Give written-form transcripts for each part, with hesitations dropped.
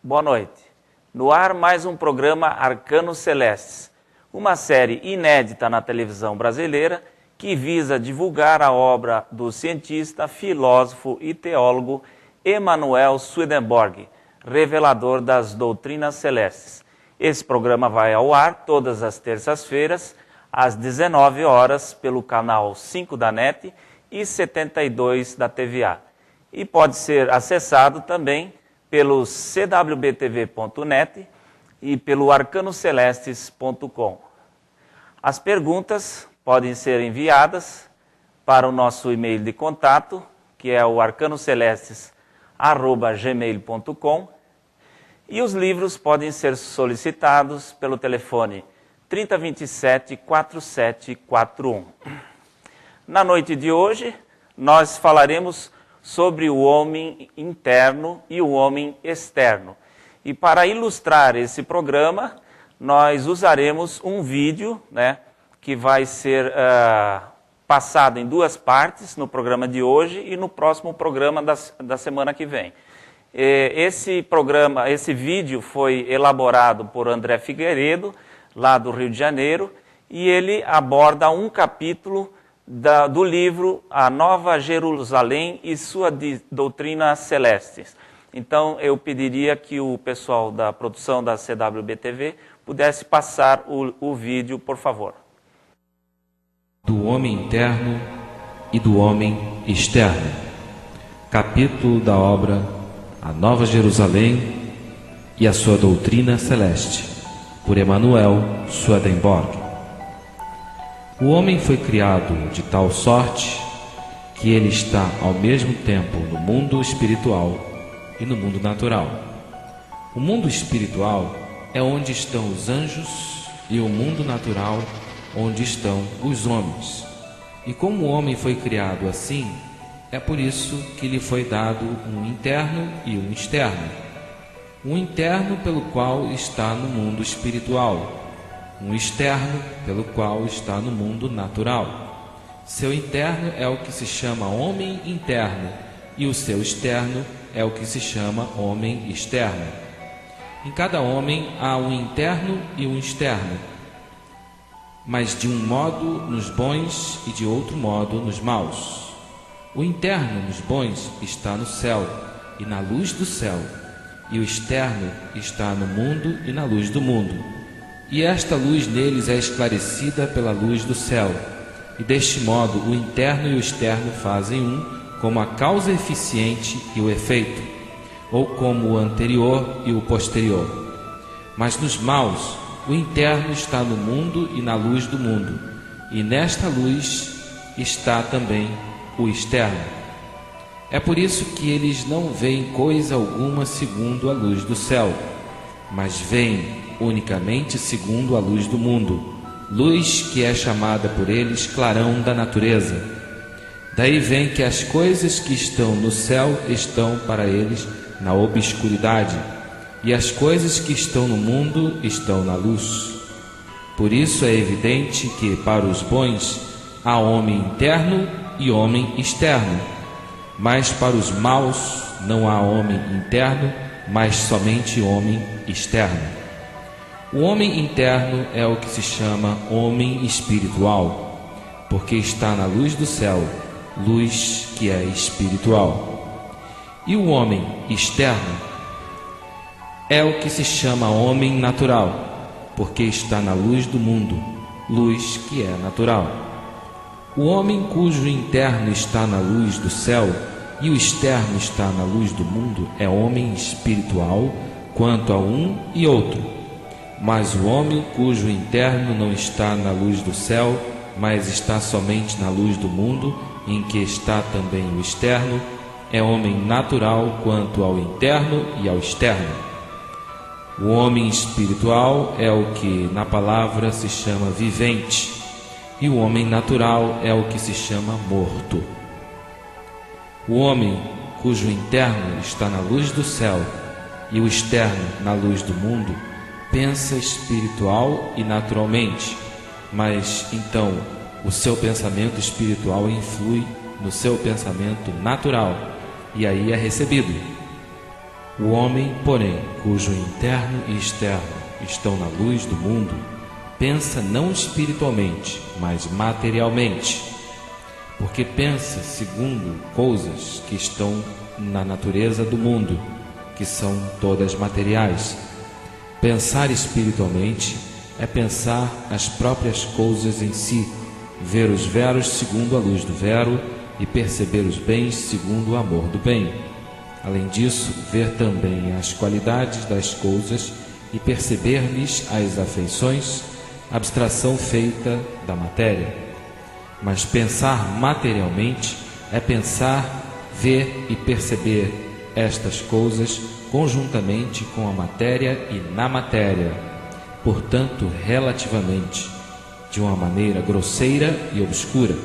Boa noite. No ar, mais um programa Arcanos Celestes, uma série inédita na televisão brasileira que visa divulgar a obra do cientista, filósofo e teólogo Emanuel Swedenborg, revelador das doutrinas celestes. Esse programa vai ao ar todas as terças-feiras, às 19 horas, pelo canal 5 da NET e 72 da TVA. E pode ser acessado também pelo cwbtv.net e pelo arcanocelestes.com. As perguntas podem ser enviadas para o nosso e-mail de contato, que é o arcanocelestes@gmail.com, e os livros podem ser solicitados pelo telefone 3027-4741. Na noite de hoje, nós falaremos sobre o homem interno e o homem externo. E para ilustrar esse programa, nós usaremos um vídeo, que vai ser passado em duas partes no programa de hoje e no próximo programa da semana que vem. Esse vídeo foi elaborado por André Figueiredo, lá do Rio de Janeiro, e ele aborda um capítulo do livro A Nova Jerusalém e Sua Doutrina Celestes. Então, eu pediria que o pessoal da produção da CWB-TV pudesse passar o vídeo, por favor. Do homem interno e do homem externo. Capítulo da obra A Nova Jerusalém e a Sua Doutrina Celeste, por Emanuel Swedenborg. O homem foi criado de tal sorte que ele está ao mesmo tempo no mundo espiritual e no mundo natural. O mundo espiritual é onde estão os anjos e o mundo natural onde estão os homens. E como o homem foi criado assim, é por isso que lhe foi dado um interno e um externo. Um interno pelo qual está no mundo espiritual, um externo pelo qual está no mundo natural. Seu interno é o que se chama homem interno e o seu externo é o que se chama homem externo. Em cada homem há um interno e um externo, mas de um modo nos bons e de outro modo nos maus. O interno nos bons está no céu e na luz do céu, e o externo está no mundo e na luz do mundo. E esta luz neles é esclarecida pela luz do céu. E deste modo o interno e o externo fazem um, como a causa eficiente e o efeito, ou como o anterior e o posterior. Mas nos maus, o interno está no mundo e na luz do mundo, e nesta luz está também o externo. É por isso que eles não veem coisa alguma segundo a luz do céu, mas veem unicamente segundo a luz do mundo, luz que é chamada por eles clarão da natureza. Daí vem que as coisas que estão no céu estão para eles na obscuridade, e as coisas que estão no mundo estão na luz. Por isso é evidente que para os bons há homem interno e homem externo, mas para os maus não há homem interno, mas somente homem externo. O homem interno é o que se chama homem espiritual, porque está na luz do céu, luz que é espiritual. E o homem externo é o que se chama homem natural, porque está na luz do mundo, luz que é natural. O homem cujo interno está na luz do céu e o externo está na luz do mundo é homem espiritual quanto a um e outro. Mas o homem cujo interno não está na luz do céu, mas está somente na luz do mundo, em que está também o externo, é homem natural quanto ao interno e ao externo. O homem espiritual é o que na palavra se chama vivente, e o homem natural é o que se chama morto. O homem cujo interno está na luz do céu e o externo na luz do mundo pensa espiritual e naturalmente, mas então o seu pensamento espiritual influi no seu pensamento natural e aí é recebido. O homem, porém, cujo interno e externo estão na luz do mundo, pensa não espiritualmente, mas materialmente, porque pensa segundo coisas que estão na natureza do mundo, que são todas materiais. Pensar espiritualmente é pensar as próprias coisas em si, ver os veros segundo a luz do vero e perceber os bens segundo o amor do bem. Além disso, ver também as qualidades das coisas e perceber-lhes as afeições, abstração feita da matéria. Mas pensar materialmente é pensar, ver e perceber estas coisas conjuntamente com a matéria e na matéria, portanto, relativamente, de uma maneira grosseira e obscura.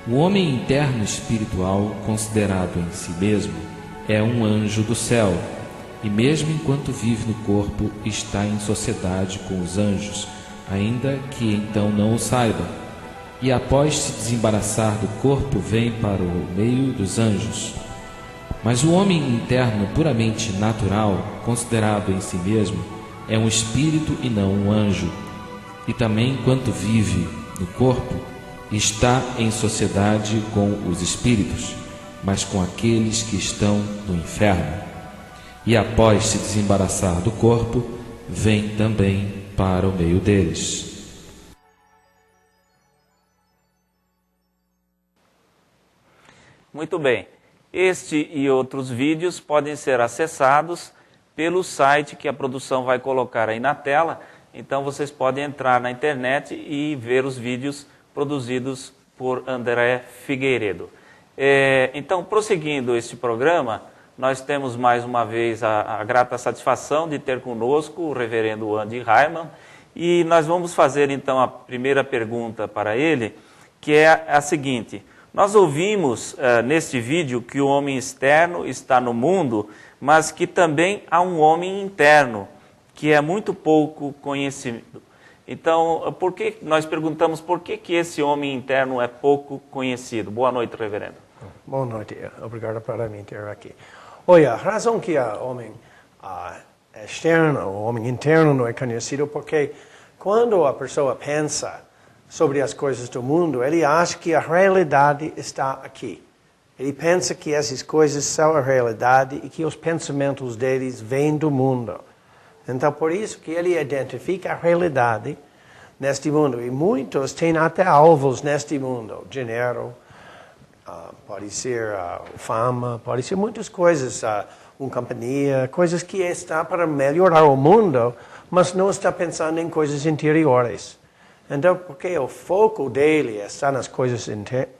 O homem interno espiritual, considerado em si mesmo, é um anjo do céu, e mesmo enquanto vive no corpo, está em sociedade com os anjos, ainda que então não o saiba. E após se desembaraçar do corpo, vem para o meio dos anjos. Mas o homem interno puramente natural, considerado em si mesmo, é um espírito e não um anjo. E também, enquanto vive no corpo, está em sociedade com os espíritos, mas com aqueles que estão no inferno. E após se desembaraçar do corpo, vem também para o meio deles. Muito bem. Este e outros vídeos podem ser acessados pelo site que a produção vai colocar aí na tela. Então vocês podem entrar na internet e ver os vídeos produzidos por André Figueiredo. Então, prosseguindo este programa, nós temos mais uma vez a grata satisfação de ter conosco o reverendo Andy Hyman, e nós vamos fazer então a primeira pergunta para ele, que é a seguinte: nós ouvimos neste vídeo que o homem externo está no mundo, mas que também há um homem interno, que é muito pouco conhecido. Então, nós perguntamos por que esse homem interno é pouco conhecido. Boa noite, reverendo. Boa noite, obrigado por me ter aqui. Olha, a razão que o homem externo, o homem interno não é conhecido, porque quando a pessoa pensa sobre as coisas do mundo, ele acha que a realidade está aqui. Ele pensa que essas coisas são a realidade e que os pensamentos deles vêm do mundo. Então, por isso que ele identifica a realidade neste mundo. E muitos têm até alvos neste mundo. Dinheiro, pode ser fama, pode ser muitas coisas. Uma companhia, coisas que está para melhorar o mundo, mas não está pensando em coisas interiores. Então, porque o foco dele está nas coisas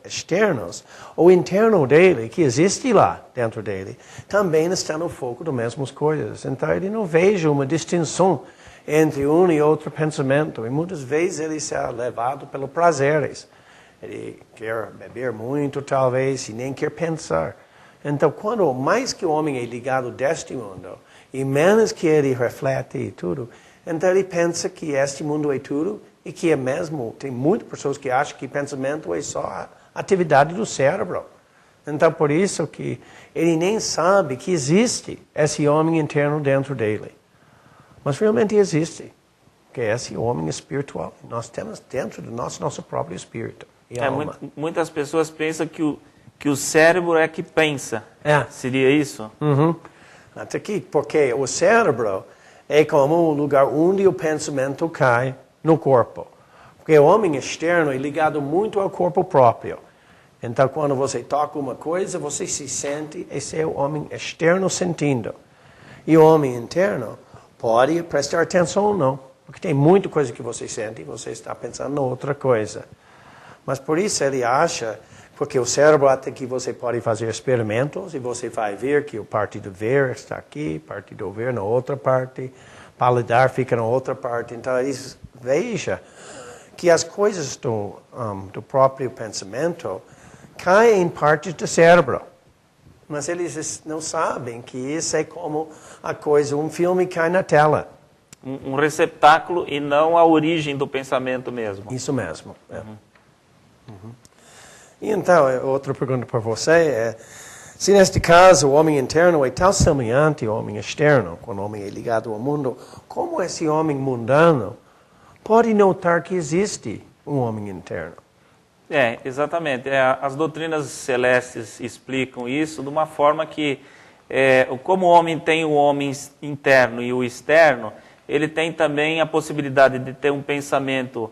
externas, o interno dele, que existe lá dentro dele, também está no foco das mesmas coisas. Então, ele não vejo uma distinção entre um e outro pensamento. E muitas vezes ele está levado pelos prazeres. Ele quer beber muito, talvez, e nem quer pensar. Então, quando mais que o homem é ligado deste mundo, e menos que ele reflete e tudo, então ele pensa que este mundo é tudo, e que é mesmo, tem muitas pessoas que acham que pensamento é só a atividade do cérebro. Então, por isso que ele nem sabe que existe esse homem interno dentro dele. Mas realmente existe, que é esse homem espiritual. Nós temos dentro do nosso próprio espírito e alma. Muitas pessoas pensam que o cérebro é que pensa. Seria isso? Uhum. Até aqui, porque o cérebro é como um lugar onde o pensamento cai no corpo. Porque o homem externo é ligado muito ao corpo próprio. Então, quando você toca uma coisa, você se sente, esse é o homem externo sentindo. E o homem interno pode prestar atenção ou não. Porque tem muita coisa que você sente e você está pensando em outra coisa. Mas por isso ele acha, porque o cérebro acha que você pode fazer experimentos e você vai ver que o parte do ver está aqui, parte do ver na outra parte, paladar fica na outra parte. Então, eles vejam que as coisas do próprio pensamento caem em partes do cérebro. Mas eles não sabem que isso é como a coisa, um filme cai na tela. Um receptáculo e não a origem do pensamento mesmo. Isso mesmo. É. Uhum. E então, outra pergunta para você é, Se neste caso o homem interno é tão semelhante ao homem externo, quando o homem é ligado ao mundo, como esse homem mundano pode notar que existe um homem interno? Exatamente. As doutrinas celestes explicam isso de uma forma que, como o homem tem o homem interno e o externo, ele tem também a possibilidade de ter um pensamento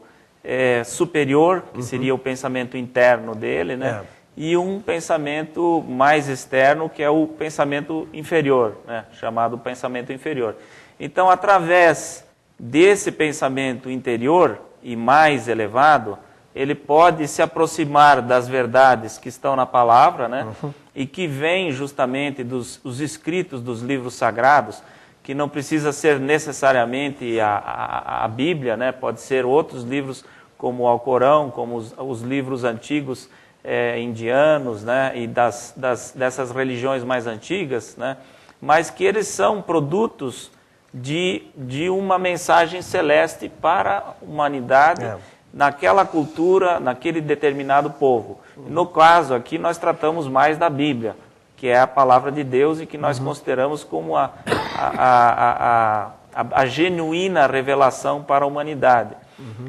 superior, que seria o pensamento interno dele, né? E um pensamento mais externo, que é o pensamento inferior, né? Chamado pensamento inferior. Então, através desse pensamento interior e mais elevado, ele pode se aproximar das verdades que estão na palavra, né? E que vêm justamente dos escritos dos livros sagrados, que não precisa ser necessariamente a Bíblia, né? Pode ser outros livros como o Alcorão, como os livros antigos indianos, né? E dessas religiões mais antigas, né? Mas que eles são produtos de uma mensagem celeste para a humanidade, naquela cultura, naquele determinado povo. No caso aqui, nós tratamos mais da Bíblia, que é a palavra de Deus e que nós consideramos como a genuína revelação para a humanidade.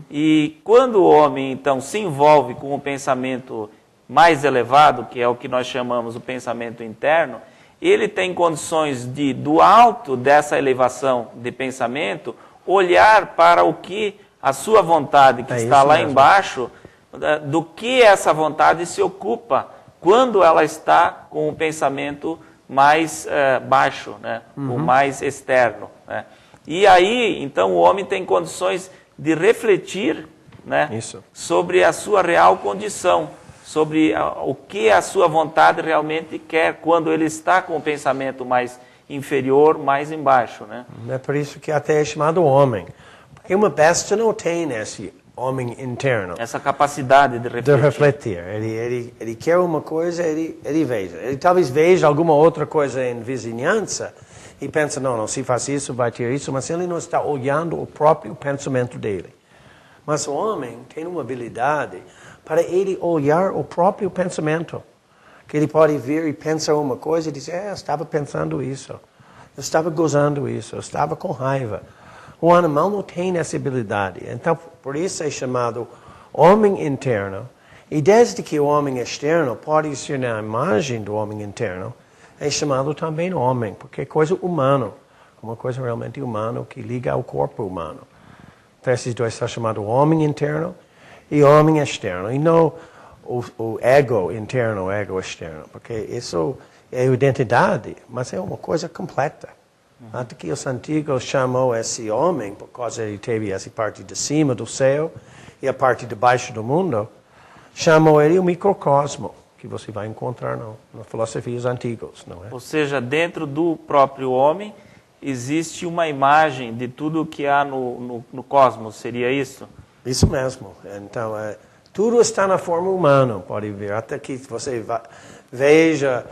E quando o homem, então, se envolve com o pensamento mais elevado, que é o que nós chamamos o pensamento interno, ele tem condições de, do alto dessa elevação de pensamento, olhar para o que a sua vontade, que está lá embaixo, do que essa vontade se ocupa quando ela está com o pensamento mais baixo, né? O mais externo, né? E aí, então, o homem tem condições de refletir, né? Sobre a sua real condição, sobre o que a sua vontade realmente quer quando ele está com o pensamento mais inferior, mais embaixo, né? É por isso que até é chamado homem. Porque uma besta não tem esse homem interno. Essa capacidade de refletir. Ele quer uma coisa, ele veja. Ele talvez veja alguma outra coisa em vizinhança e pensa, não, se faz isso, vai ter isso, mas ele não está olhando o próprio pensamento dele. Mas o homem tem uma habilidade para ele olhar o próprio pensamento. Que ele pode vir e pensar uma coisa e dizer, eu estava pensando isso, eu estava gozando isso, eu estava com raiva. O animal não tem essa habilidade. Então, por isso é chamado homem interno. E desde que o homem externo pode ser na imagem do homem interno, é chamado também homem, porque é coisa humana, uma coisa realmente humana que liga ao corpo humano. Então, esses dois são chamados homem interno e homem externo. E não o ego interno, o ego externo, porque isso é identidade, mas é uma coisa completa. Até que os antigos chamou esse homem, por causa ele teve essa parte de cima do céu e a parte de baixo do mundo, chamou ele o microcosmo, que você vai encontrar nas filosofias antigas, não é? Ou seja, dentro do próprio homem existe uma imagem de tudo que há no cosmos, seria isso? Isso mesmo. Então, tudo está na forma humana, pode ver. Até que você veja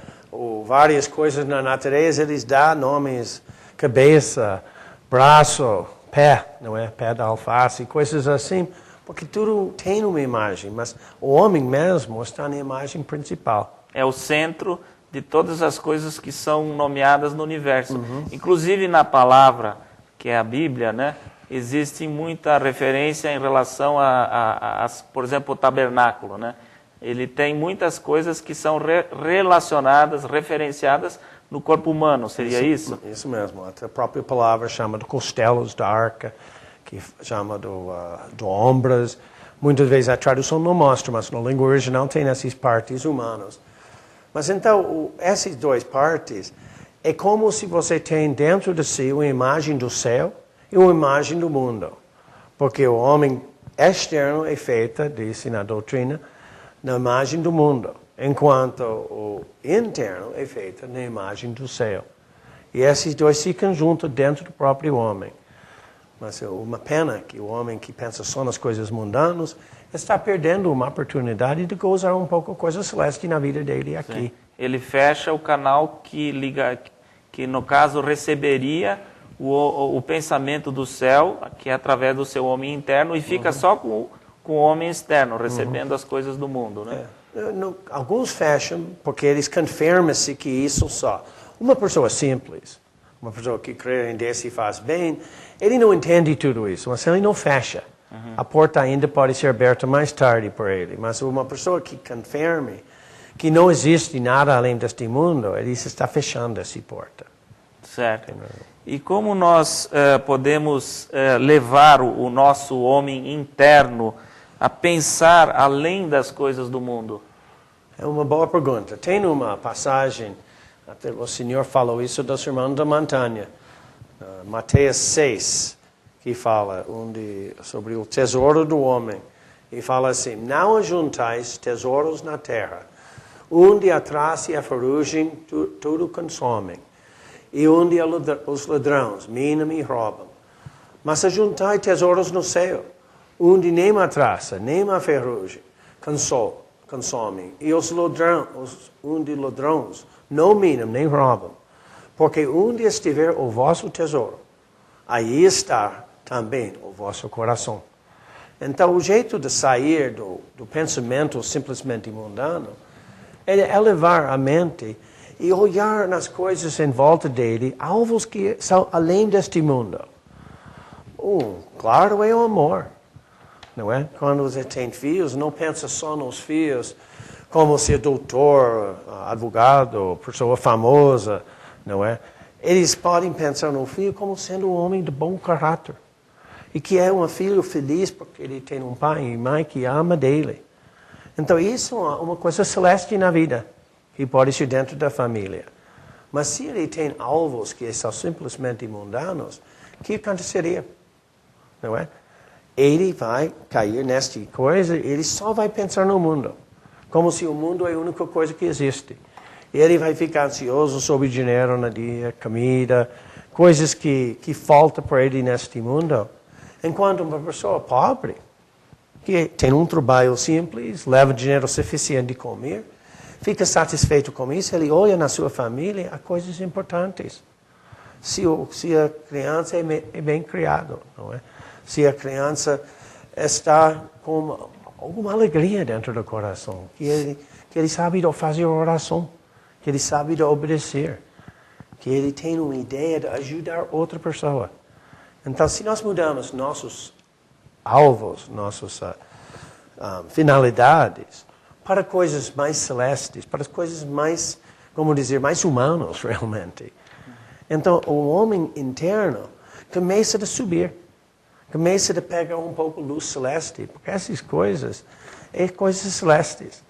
várias coisas na natureza, eles dão nomes, cabeça, braço, pé, não é? Pé da alface, coisas assim, porque tudo tem uma imagem, mas o homem mesmo está na imagem principal. É o centro de todas as coisas que são nomeadas no universo. Inclusive na palavra, que é a Bíblia, né? Existe muita referência em relação por exemplo, o tabernáculo, né? Ele tem muitas coisas que são relacionadas, referenciadas no corpo humano, seria isso? Isso mesmo. A própria palavra chama de costelos da arca, que chama do ombros. Muitas vezes a tradução não mostra, mas na língua original tem essas partes humanas. Mas então, essas duas partes, é como se você tem dentro de si uma imagem do céu e uma imagem do mundo. Porque o homem externo é feito, disse na doutrina, na imagem do mundo, enquanto o interno é feito na imagem do céu. E esses dois ficam juntos dentro do próprio homem. Mas é uma pena que o homem que pensa só nas coisas mundanas está perdendo uma oportunidade de gozar um pouco coisa celeste na vida dele aqui. Sim. Ele fecha o canal que liga, que no caso receberia o pensamento do céu, que é através do seu homem interno, e fica só com o homem externo, recebendo as coisas do mundo, né? Alguns fecham porque eles confirmam-se que isso só. Uma pessoa simples, uma pessoa que crê em Deus e faz bem, ele não entende tudo isso, mas ele não fecha. A porta ainda pode ser aberta mais tarde por ele. Mas uma pessoa que confirme que não existe nada além deste mundo, ele está fechando essa porta. Certo. E como nós podemos levar o nosso homem interno a pensar além das coisas do mundo? É uma boa pergunta. Tem uma passagem, até o Senhor falou isso do Sermão da Montanha, Mateus 6, que fala sobre o tesouro do homem. E fala assim, não ajuntais tesouros na terra, onde a traça e a ferrugem tudo consomem, e onde os ladrões minam e roubam. Mas ajuntai tesouros no céu, onde nem a traça, nem a ferrugem consomem, e onde ladrões não minam nem roubam. Porque onde estiver o vosso tesouro, aí está também o vosso coração. Então, o jeito de sair do pensamento simplesmente mundano é elevar a mente e olhar nas coisas em volta dele, alvos que são além deste mundo. Claro, é o amor. Não é? Quando você tem filhos, não pensa só nos filhos como ser doutor, advogado, pessoa famosa, não é? Eles podem pensar no filho como sendo um homem de bom caráter. E que é um filho feliz porque ele tem um pai e mãe que ama dele. Então isso é uma coisa celeste na vida, que pode ser dentro da família. Mas se ele tem alvos que são simplesmente mundanos, o que aconteceria? Não é? Ele vai cair nesta coisa, ele só vai pensar no mundo. Como se o mundo é a única coisa que existe. Ele vai ficar ansioso sobre dinheiro no dia, comida, coisas que faltam para ele neste mundo. Enquanto uma pessoa pobre, que tem um trabalho simples, leva dinheiro suficiente de comer, fica satisfeito com isso, ele olha na sua família a coisas importantes. Se a criança é bem criada, não é? Se a criança está com alguma alegria dentro do coração, que ele sabe de fazer oração, que ele sabe de obedecer, que ele tem uma ideia de ajudar outra pessoa. Então, se nós mudamos nossos alvos, nossas finalidades para coisas mais celestes, para coisas mais, como dizer, mais humanas realmente. Então, o homem interno começa a subir, começa a pegar um pouco luz celeste, porque essas coisas são coisas celestes.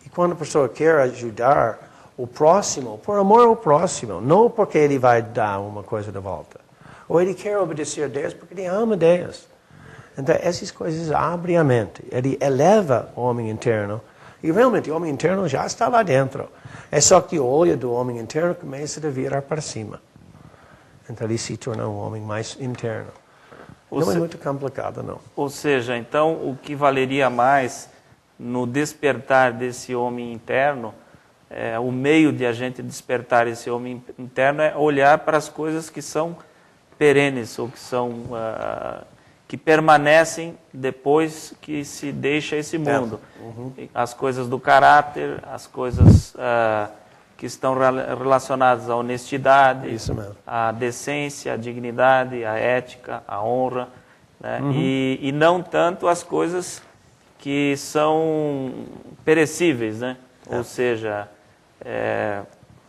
E quando a pessoa quer ajudar o próximo, por amor ao próximo, não porque ele vai dar uma coisa de volta. Ou ele quer obedecer a Deus porque ele ama Deus. Então, essas coisas abrem a mente. Ele eleva o homem interno. E realmente, o homem interno já está lá dentro. É só que o olho do homem interno começa a virar para cima. Então, ele se torna um homem mais interno. Não é muito complicado, não. Ou seja, então, o que valeria mais no despertar desse homem interno, o meio de a gente despertar esse homem interno é olhar para as coisas que são perenes, ou que são que permanecem depois que se deixa esse mundo. As coisas do caráter, as coisas que estão relacionadas à honestidade, à decência, à dignidade, à ética, à honra, né? E não tanto as coisas que são perecíveis, né? Ou seja,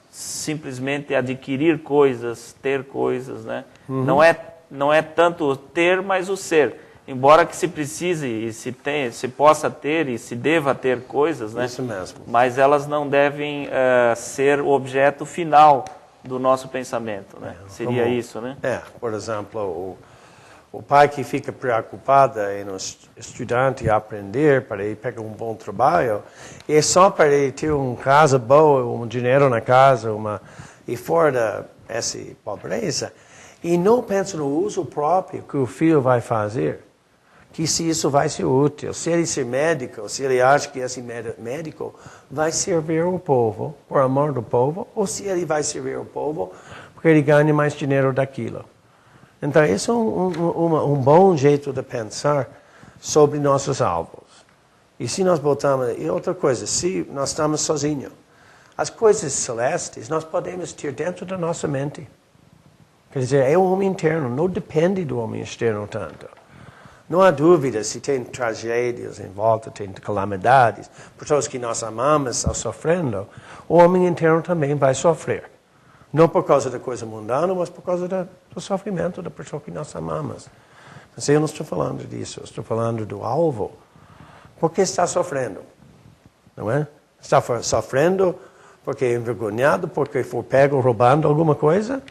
simplesmente adquirir coisas, ter coisas, né? Não é tanto ter, mas o ser. Embora que se precise e se possa ter e se deva ter coisas, né? Isso mesmo. Mas elas não devem ser o objeto final do nosso pensamento, né? Seria isso, né? Por exemplo, o pai que fica preocupado em um estudante aprender para ele pegar um bom trabalho, é só para ele ter uma casa boa, um dinheiro na casa, e fora dessa pobreza, e não pensa no uso próprio que o filho vai fazer, que se isso vai ser útil. Se ele ser médico, se ele acha que esse médico vai servir o povo, por amor do povo, ou se ele vai servir o povo porque ele ganha mais dinheiro daquilo. Então, esse é um bom jeito de pensar sobre nossos alvos. E se nós botamos... E outra coisa, se nós estamos sozinhos, as coisas celestes nós podemos ter dentro da nossa mente. Quer dizer, é o homem interno, não depende do homem externo tanto. Não há dúvida se tem tragédias em volta, tem calamidades, pessoas que nós amamos estão sofrendo, o homem interno também vai sofrer. Não por causa da coisa mundana, mas por causa do sofrimento da pessoa que nós amamos. Mas eu não estou falando disso, eu estou falando do alvo. Por que está sofrendo? Não é? Está sofrendo porque é envergonhado, porque foi pego roubando alguma coisa?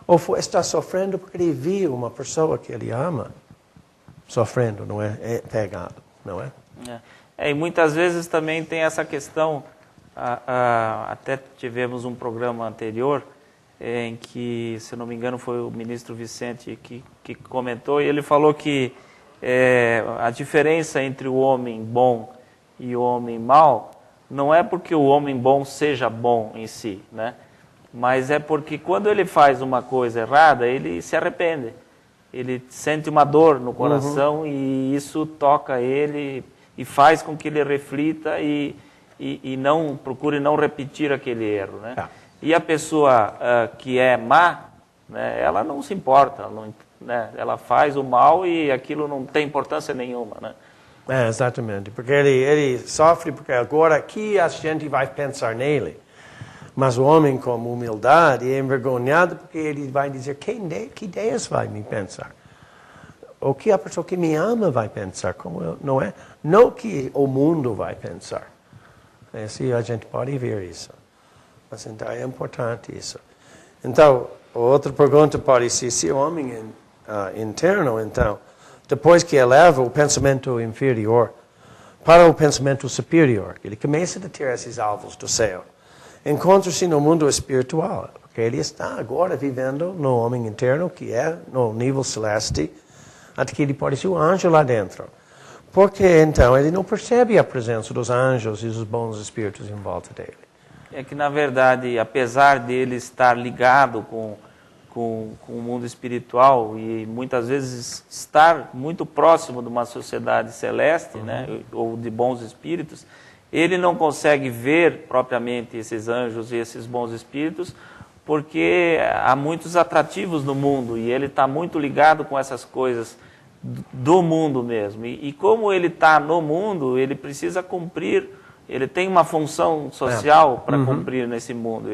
Ou está sofrendo porque ele viu uma pessoa que ele ama sofrendo, não é? É pegado, não é? E muitas vezes também tem essa questão, até tivemos um programa anterior, em que, se não me engano, foi o ministro Vicente que comentou, e ele falou que a diferença entre o homem bom e o homem mau não é porque o homem bom seja bom em si, né? Mas é porque quando ele faz uma coisa errada, ele se arrepende. Ele sente uma dor no coração e isso toca ele e faz com que ele reflita e não procure não repetir aquele erro, né? E a pessoa que é má, né, ela não se importa, né, ela faz o mal e aquilo não tem importância nenhuma, né? Exatamente, porque ele sofre porque agora que a gente vai pensar nele. Mas o homem com humildade é envergonhado porque ele vai dizer, que Deus vai me pensar? O que a pessoa que me ama vai pensar? Não é? Não que o mundo vai pensar. Assim a gente pode ver isso. Mas então é importante isso. Então, outra pergunta pode ser, se o homem interno, então, depois que eleva o pensamento inferior para o pensamento superior, ele começa a ter esses alvos do céu, encontra-se no mundo espiritual, porque ele está agora vivendo no homem interno, que é no nível celeste, até que ele pode ser um anjo lá dentro. Porque então ele não percebe a presença dos anjos e dos bons espíritos em volta dele. É que, na verdade, apesar dele estar ligado com o mundo espiritual e muitas vezes estar muito próximo de uma sociedade celeste, né, ou de bons espíritos, ele não consegue ver propriamente esses anjos e esses bons espíritos porque há muitos atrativos no mundo e ele está muito ligado com essas coisas do mundo mesmo. E como ele está no mundo, ele precisa cumprir, ele tem uma função social para cumprir nesse mundo.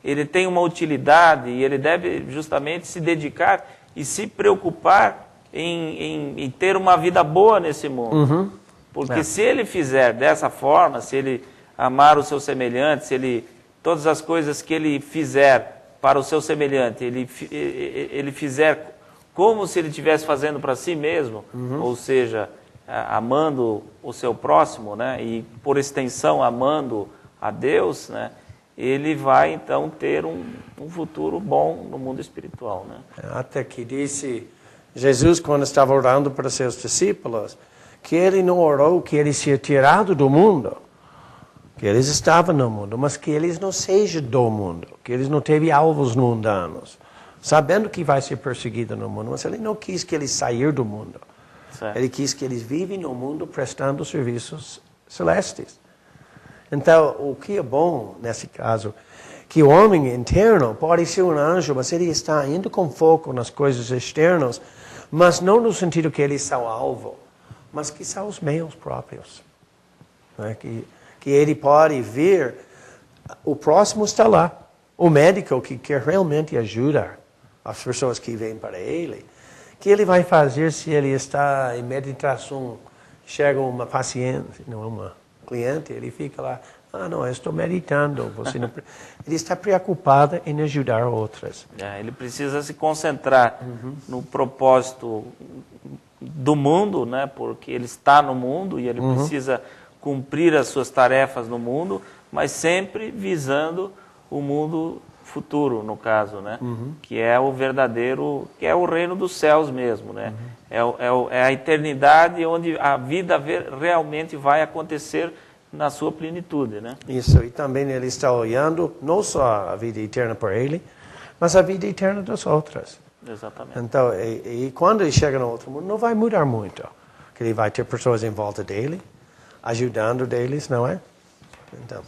Ele tem uma utilidade e ele deve justamente se dedicar e se preocupar em ter uma vida boa nesse mundo. Porque se ele fizer dessa forma, se ele amar o seu semelhante, todas as coisas que ele fizer para o seu semelhante, ele fizer como se ele estivesse fazendo para si mesmo, ou seja, amando o seu próximo, né, e por extensão amando a Deus, né, ele vai então ter um futuro bom no mundo espiritual, né? Até que disse Jesus, quando estava orando para seus discípulos, que ele não orou que eles sejam tirados do mundo, que eles estavam no mundo, mas que eles não sejam do mundo, que eles não teve alvos mundanos, sabendo que vai ser perseguido no mundo, mas ele não quis que eles saíssem do mundo. Certo. Ele quis que eles vivem no mundo prestando serviços celestes. Então, o que é bom nesse caso, que o homem interno pode ser um anjo, mas ele está ainda com foco nas coisas externas, mas não no sentido que eles são alvo, mas que são os meios próprios. Né? Que ele pode ver, o próximo está lá, o médico que quer realmente ajudar as pessoas que vêm para ele, que ele vai fazer se ele está em meditação, chega uma paciente, não uma cliente, ele fica lá, não, eu estou meditando. Ele está preocupado em ajudar outras. Ele precisa se concentrar no propósito do mundo, né? Porque ele está no mundo e ele precisa cumprir as suas tarefas no mundo, mas sempre visando o mundo futuro, no caso, né? Que é o verdadeiro, que é o reino dos céus mesmo, né? É a eternidade onde a vida realmente vai acontecer na sua plenitude, né? Isso, e também ele está olhando não só a vida eterna para ele, mas a vida eterna das outras. Exatamente. Então, e quando ele chega no outro mundo, não vai mudar muito. Que ele vai ter pessoas em volta dele, ajudando deles, não é? Então,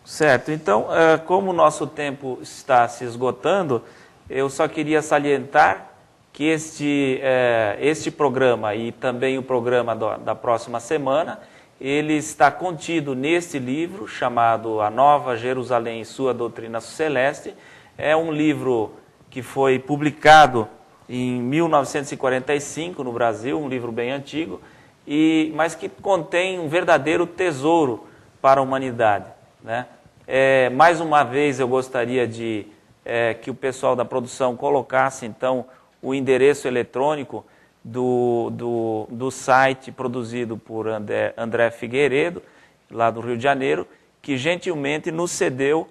certo. Então, como o nosso tempo está se esgotando, eu só queria salientar que este programa e também o programa da próxima semana, ele está contido neste livro chamado A Nova Jerusalém e Sua Doutrina Celeste. É um livro que foi publicado em 1945 no Brasil, um livro bem antigo, mas que contém um verdadeiro tesouro para a humanidade, né? Mais uma vez eu gostaria que o pessoal da produção colocasse então o endereço eletrônico do site produzido por André Figueiredo, lá do Rio de Janeiro, que gentilmente nos cedeu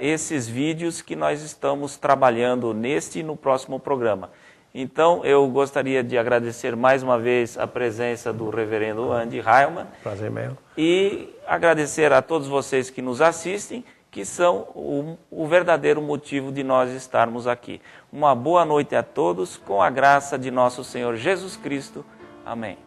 esses vídeos que nós estamos trabalhando neste e no próximo programa. Então, eu gostaria de agradecer mais uma vez a presença do reverendo Andy Heilman. prazer meu. E agradecer a todos vocês que nos assistem, que são o verdadeiro motivo de nós estarmos aqui. Uma boa noite a todos, com a graça de nosso Senhor Jesus Cristo. Amém.